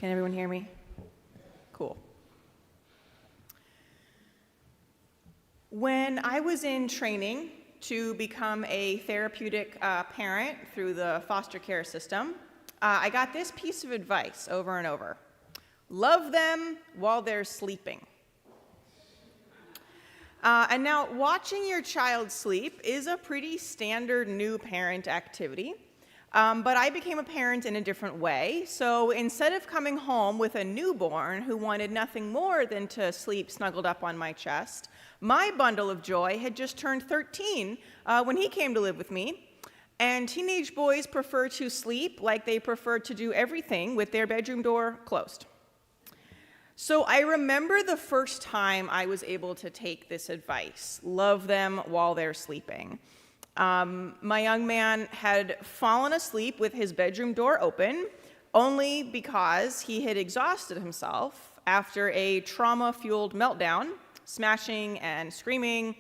Can everyone hear me? Cool. When I was in training to become a therapeutic parent through the foster care system, I got this piece of advice over and over. Love them while they're sleeping. And now, watching your child sleep is a pretty standard new parent activity, but I became a parent in a different way. So instead of coming home with a newborn who wanted nothing more than to sleep snuggled up on my chest, my bundle of joy had just turned 13 when he came to live with me. And teenage boys prefer to sleep like they prefer to do everything with their bedroom door closed. So I remember the first time I was able to take this advice, love them while they're sleeping. My young man had fallen asleep with his bedroom door open only because he had exhausted himself after a trauma-fueled meltdown, smashing and screaming.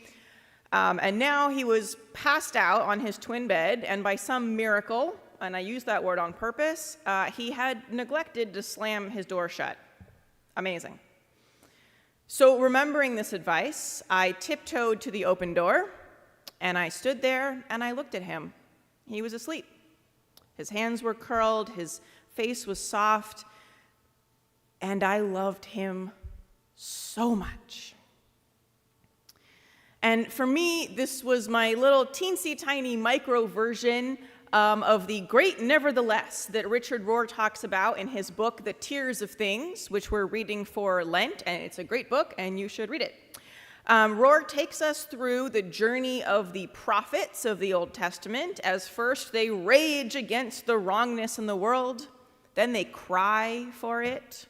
And now he was passed out on his twin bed, and by some miracle, and I use that word on purpose, he had neglected to slam his door shut. Amazing. So remembering this advice, I tiptoed to the open door, and I stood there, and I looked at him. He was asleep. His hands were curled, his face was soft, and I loved him so much. And for me, this was my little teensy tiny micro version of the great nevertheless that Richard Rohr talks about in his book, The Tears of Things, which we're reading for Lent, and it's a great book, and you should read it. Rohr takes us through the journey of the prophets of the Old Testament, as first they rage against the wrongness in the world, then they cry for it,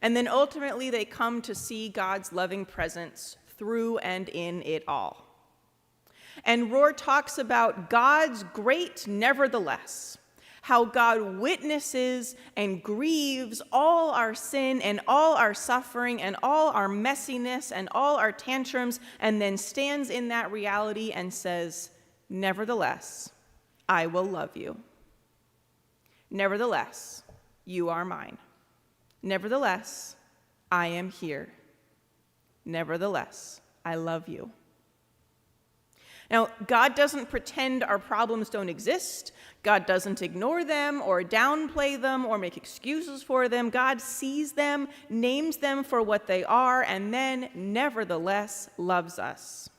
and then ultimately they come to see God's loving presence through and in it all. And Rohr talks about God's great nevertheless, how God witnesses and grieves all our sin and all our suffering and all our messiness and all our tantrums, and then stands in that reality and says, nevertheless, I will love you. Nevertheless, you are mine. Nevertheless, I am here. Nevertheless, I love you. Now, God doesn't pretend our problems don't exist. God doesn't ignore them or downplay them or make excuses for them. God sees them, names them for what they are, and then nevertheless loves us.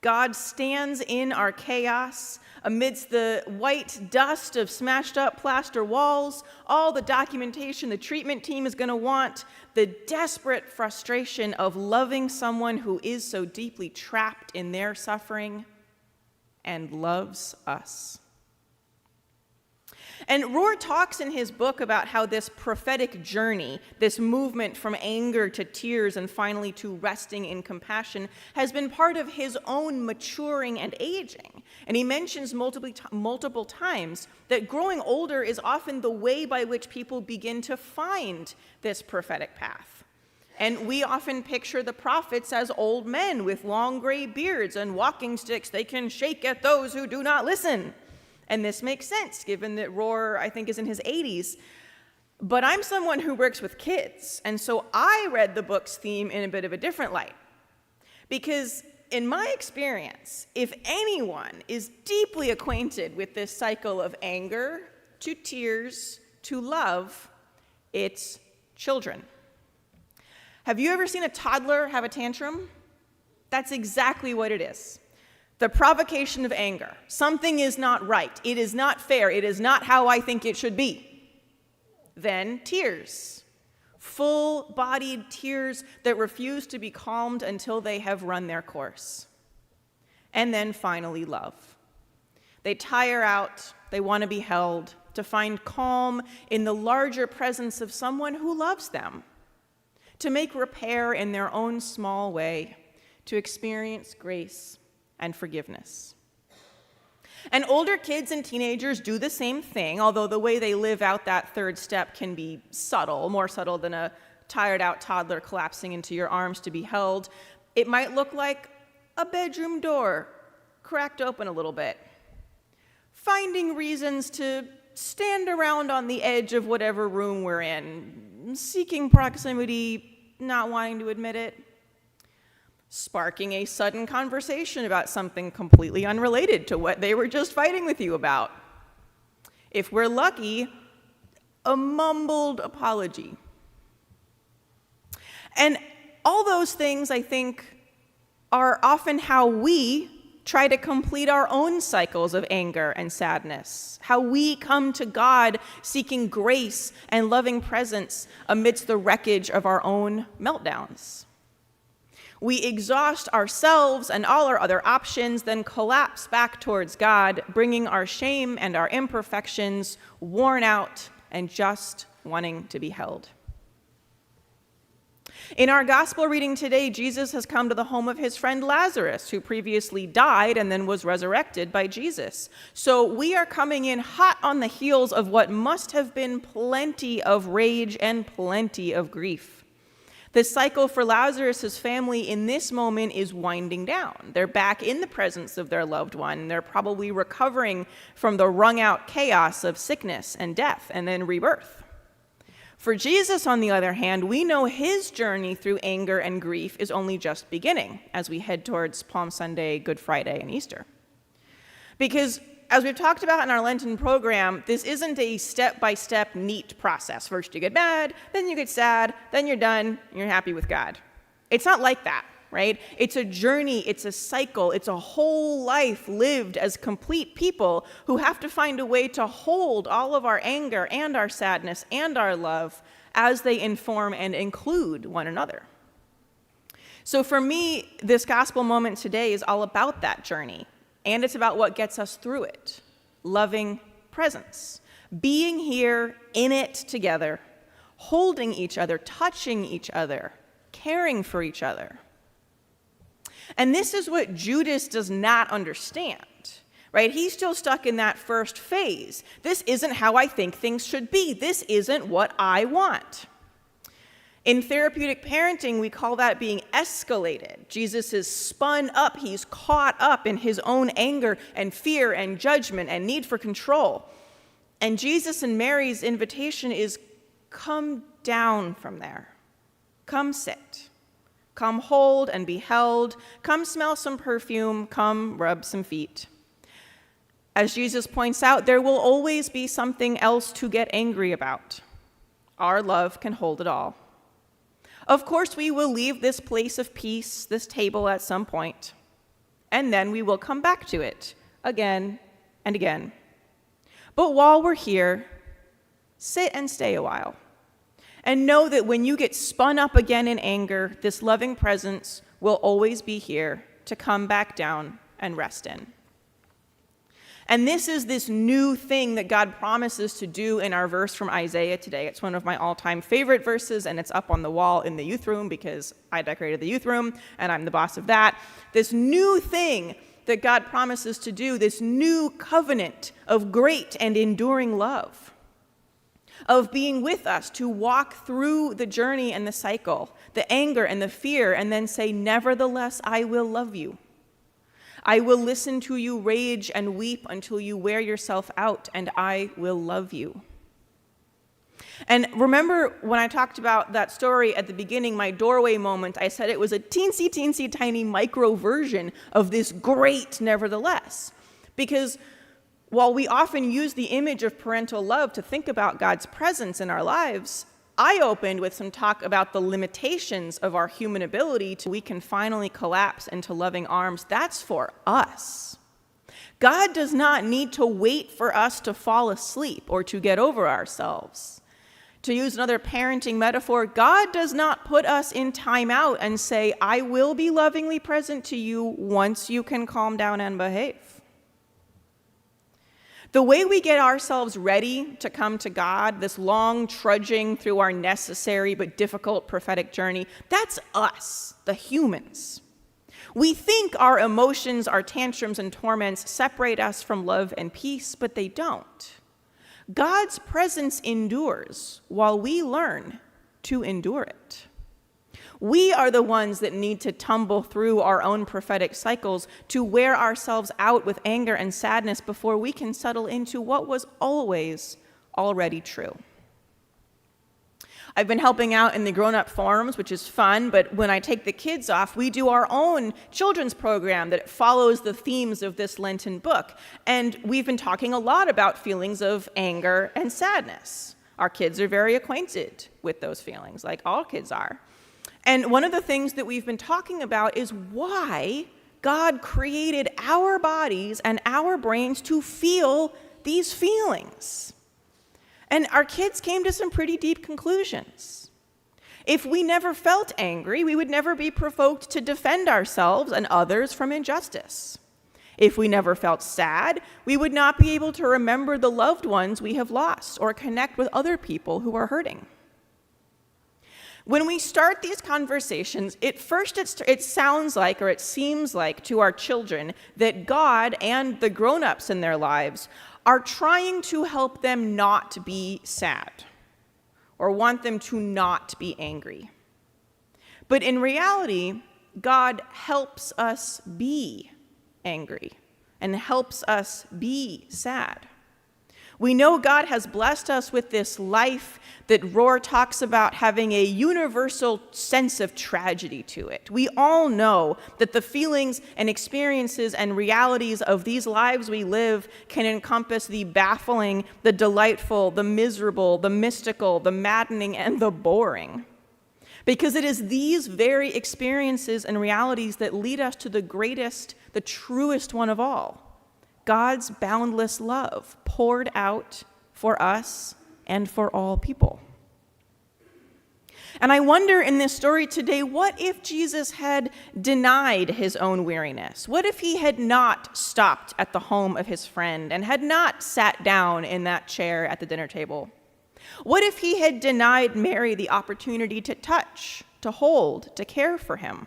God stands in our chaos amidst the white dust of smashed up plaster walls, all the documentation the treatment team is going to want, the desperate frustration of loving someone who is so deeply trapped in their suffering and loves us. And Rohr talks in his book about how this prophetic journey, this movement from anger to tears and finally to resting in compassion, has been part of his own maturing and aging. And he mentions multiple times that growing older is often the way by which people begin to find this prophetic path. And we often picture the prophets as old men with long gray beards and walking sticks they can shake at those who do not listen. And this makes sense, given that Rohr, I think, is in his 80s. But I'm someone who works with kids, and so I read the book's theme in a bit of a different light. Because in my experience, if anyone is deeply acquainted with this cycle of anger to tears to love, it's children. Have you ever seen a toddler have a tantrum? That's exactly what it is. The provocation of anger. Something is not right. It is not fair. It is not how I think it should be. Then tears. Full-bodied tears that refuse to be calmed until they have run their course. And then finally love. They tire out. They want to be held, to find calm in the larger presence of someone who loves them, to make repair in their own small way, to experience grace and forgiveness. And older kids and teenagers do the same thing, although the way they live out that third step can be subtle, more subtle than a tired-out toddler collapsing into your arms to be held. It might look like a bedroom door cracked open a little bit, finding reasons to stand around on the edge of whatever room we're in, seeking proximity, not wanting to admit it, sparking a sudden conversation about something completely unrelated to what they were just fighting with you about. If we're lucky, a mumbled apology. And all those things, I think, are often how we try to complete our own cycles of anger and sadness, how we come to God seeking grace and loving presence amidst the wreckage of our own meltdowns. We exhaust ourselves and all our other options, then collapse back towards God, bringing our shame and our imperfections, worn out and just wanting to be held. In our gospel reading today, Jesus has come to the home of his friend Lazarus, who previously died and then was resurrected by Jesus. So we are coming in hot on the heels of what must have been plenty of rage and plenty of grief. The cycle for Lazarus' family in this moment is winding down. They're back in the presence of their loved one. They're probably recovering from the wrung-out chaos of sickness and death and then rebirth. For Jesus, on the other hand, we know his journey through anger and grief is only just beginning as we head towards Palm Sunday, Good Friday, and Easter. Because as we've talked about in our Lenten program, this isn't a step-by-step neat process. First you get mad, then you get sad, then you're done, and you're happy with God. It's not like that, right? It's a journey, it's a cycle, it's a whole life lived as complete people who have to find a way to hold all of our anger and our sadness and our love as they inform and include one another. So for me, this gospel moment today is all about that journey. And it's about what gets us through it. Loving presence. Being here in it together. Holding each other, touching each other, caring for each other. And this is what Judas does not understand, right? He's still stuck in that first phase. This isn't how I think things should be. This isn't what I want. In therapeutic parenting, we call that being escalated. Jesus is spun up. He's caught up in his own anger and fear and judgment and need for control. And Jesus and Mary's invitation is, come down from there. Come sit. Come hold and be held. Come smell some perfume. Come rub some feet. As Jesus points out, there will always be something else to get angry about. Our love can hold it all. Of course, we will leave this place of peace, this table at some point, and then we will come back to it again and again. But while we're here, sit and stay a while. And know that when you get spun up again in anger, this loving presence will always be here to come back down and rest in. And this is this new thing that God promises to do in our verse from Isaiah today. It's one of my all-time favorite verses, and it's up on the wall in the youth room because I decorated the youth room, and I'm the boss of that. This new thing that God promises to do, this new covenant of great and enduring love, of being with us to walk through the journey and the cycle, the anger and the fear, and then say, nevertheless, I will love you. I will listen to you rage and weep until you wear yourself out, and I will love you. And remember when I talked about that story at the beginning, my doorway moment, I said it was a teensy, teensy, tiny micro version of this great nevertheless. Because while we often use the image of parental love to think about God's presence in our lives, I opened with some talk about the limitations of our human ability we can finally collapse into loving arms. That's for us. God does not need to wait for us to fall asleep or to get over ourselves. To use another parenting metaphor, God does not put us in timeout and say, I will be lovingly present to you once you can calm down and behave. The way we get ourselves ready to come to God, this long trudging through our necessary but difficult prophetic journey, that's us, the humans. We think our emotions, our tantrums and torments separate us from love and peace, but they don't. God's presence endures while we learn to endure it. We are the ones that need to tumble through our own prophetic cycles to wear ourselves out with anger and sadness before we can settle into what was always already true. I've been helping out in the grown-up forums, which is fun, but when I take the kids off, we do our own children's program that follows the themes of this Lenten book. And we've been talking a lot about feelings of anger and sadness. Our kids are very acquainted with those feelings, like all kids are. And one of the things that we've been talking about is why God created our bodies and our brains to feel these feelings. And our kids came to some pretty deep conclusions. If we never felt angry, we would never be provoked to defend ourselves and others from injustice. If we never felt sad, we would not be able to remember the loved ones we have lost or connect with other people who are hurting. When we start these conversations, it sounds like, or it seems like to our children, that God and the grown-ups in their lives are trying to help them not be sad or want them to not be angry. But in reality, God helps us be angry and helps us be sad. We know God has blessed us with this life that Rohr talks about having a universal sense of tragedy to it. We all know that the feelings and experiences and realities of these lives we live can encompass the baffling, the delightful, the miserable, the mystical, the maddening, and the boring. Because it is these very experiences and realities that lead us to the greatest, the truest one of all. God's boundless love poured out for us and for all people. And I wonder in this story today, what if Jesus had denied his own weariness? What if he had not stopped at the home of his friend and had not sat down in that chair at the dinner table? What if he had denied Mary the opportunity to touch, to hold, to care for him?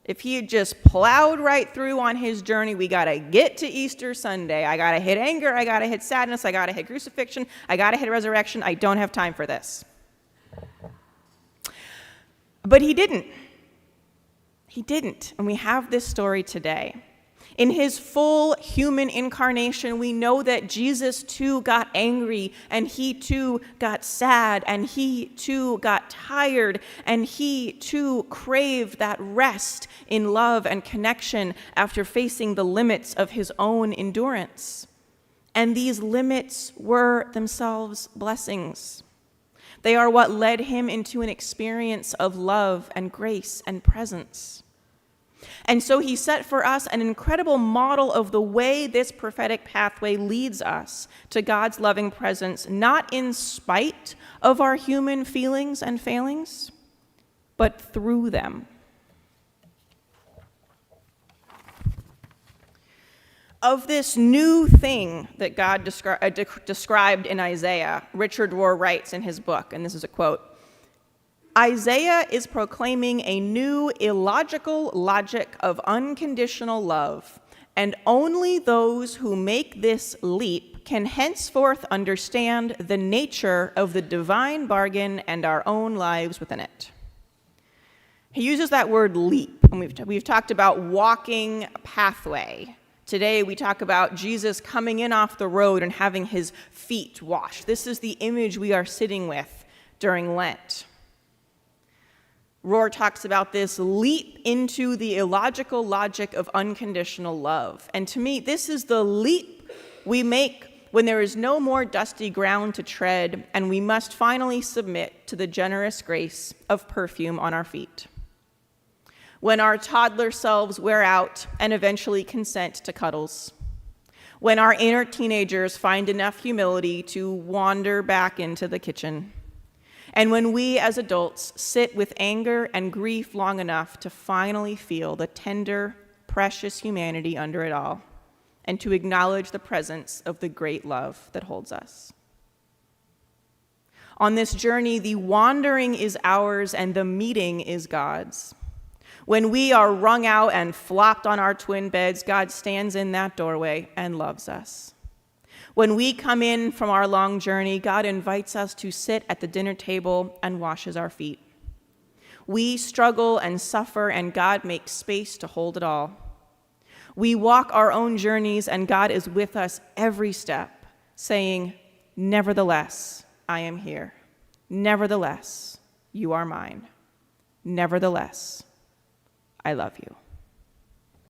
If he had just plowed right through on his journey, we got to get to Easter Sunday. I got to hit anger. I got to hit sadness. I got to hit crucifixion. I got to hit resurrection. I don't have time for this. But he didn't. He didn't. And we have this story today. In his full human incarnation, we know that Jesus too got angry, and he too got sad, and he too got tired, and he too craved that rest in love and connection after facing the limits of his own endurance. And these limits were themselves blessings. They are what led him into an experience of love and grace and presence. And so he set for us an incredible model of the way this prophetic pathway leads us to God's loving presence, not in spite of our human feelings and failings, but through them. Of this new thing that God described in Isaiah, Richard Rohr writes in his book, and this is a quote, Isaiah is proclaiming a new illogical logic of unconditional love, and only those who make this leap can henceforth understand the nature of the divine bargain and our own lives within it. He uses that word leap, and we've talked about walking a pathway. Today we talk about Jesus coming in off the road and having his feet washed. This is the image we are sitting with during Lent. Rohr talks about this leap into the illogical logic of unconditional love. And to me, this is the leap we make when there is no more dusty ground to tread, and we must finally submit to the generous grace of perfume on our feet. When our toddler selves wear out and eventually consent to cuddles. When our inner teenagers find enough humility to wander back into the kitchen. And when we as adults sit with anger and grief long enough to finally feel the tender, precious humanity under it all, and to acknowledge the presence of the great love that holds us. On this journey, the wandering is ours and the meeting is God's. When we are wrung out and flopped on our twin beds, God stands in that doorway and loves us. When we come in from our long journey, God invites us to sit at the dinner table and washes our feet. We struggle and suffer, and God makes space to hold it all. We walk our own journeys, and God is with us every step, saying, "Nevertheless, I am here. Nevertheless, you are mine. Nevertheless, I love you."